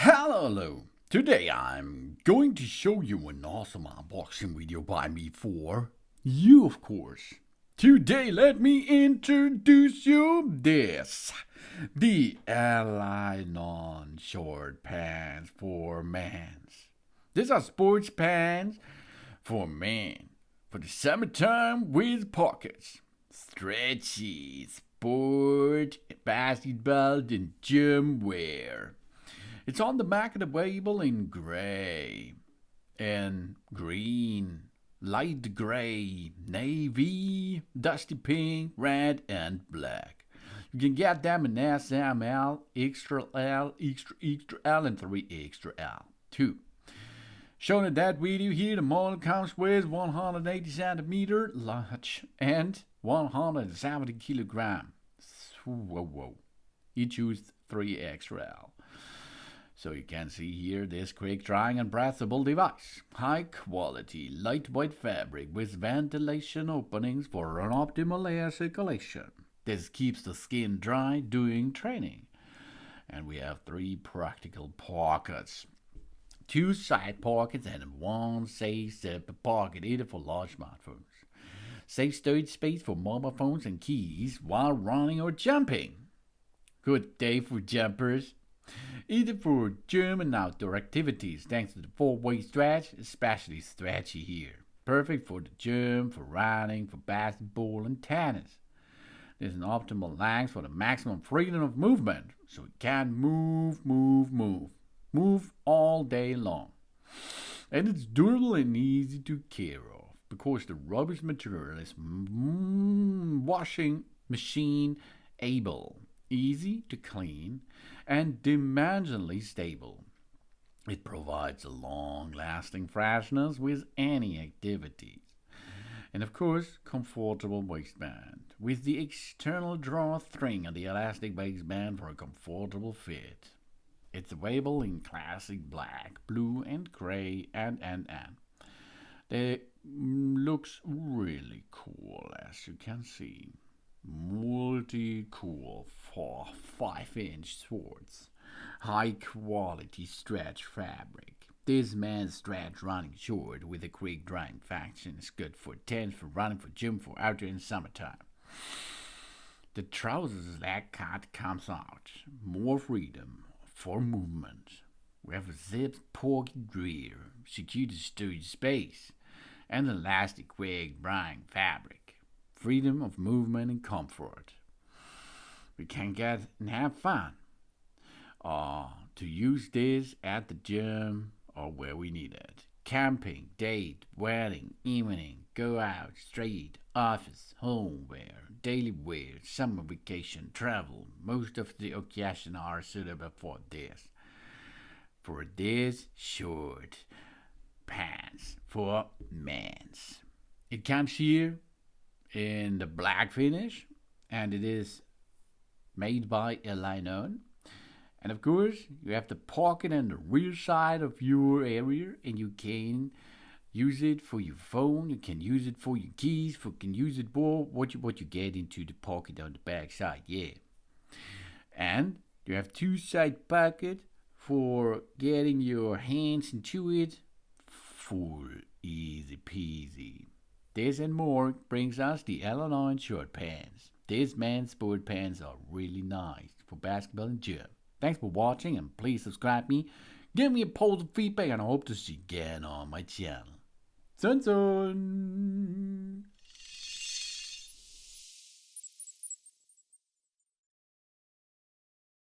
Hello. Today I'm going to show you an awesome unboxing video by me for you, of course. Today let me introduce you this. The Elainone short pants for men's. These are sports pants for men. For the summertime with pockets. Stretchy, sport, basketball and gym wear. It's on the back of the label in gray and green, light gray, navy, dusty pink, red, and black. You can get them in SML, extra L, extra L, and 3XL too. Shown in that video here, the model comes with 180 centimeter large and 170 kilogram. Whoa. Each used 3XL. So you can see here this quick drying and breathable device. High quality, lightweight fabric with ventilation openings for an optimal air circulation. This keeps the skin dry during training. And we have 3 practical pockets. 2 side pockets and 1 safe zipper pocket, either for large smartphones. Safe storage space for mobile phones and keys while running or jumping. Good day for jumpers. Either for gym and outdoor activities, thanks to the 4-way stretch, especially stretchy here. Perfect for the gym, for running, for basketball and tennis. There's an optimal length for the maximum freedom of movement, so you can move all day long. And it's durable and easy to care of, because the rubbish material is washing machine able. Easy to clean and dimensionally stable. It provides a long-lasting freshness with any activities. And of course, comfortable waistband with the external drawstring and the elastic waistband for a comfortable fit. It's available in classic black, blue and gray and. It looks really cool, as you can see. Multi-cool for 5-inch shorts. High quality stretch fabric. This man's stretch running short with a quick drying function is good for tennis, for running, for gym, for outdoor in summertime. The trousers leg cut comes out. More freedom for movement. We have a zipped pocket rear, secure to storage space, and elastic quick drying fabric. Freedom of movement and comfort. We can get and have fun. To use this at the gym or where we need it. Camping, date, wedding, evening, go out, street, office, home wear, daily wear, summer vacation, travel. Most of the occasions are suitable for this. For this short pants for men's. It comes here in the black finish, and it is made by Elainone. And of course, you have the pocket and the rear side of your area, and you can use it for your phone, you can use it for your keys, you can use it for what you get into the pocket on the back side, yeah. And you have 2 side pocket for getting your hands into it. Full easy peasy. This and more brings us the Elainone short pants. These men's sport pants are really nice for basketball and gym. Thanks for watching, and please subscribe me. Give me a positive feedback, and I hope to see you again on my channel. Sun.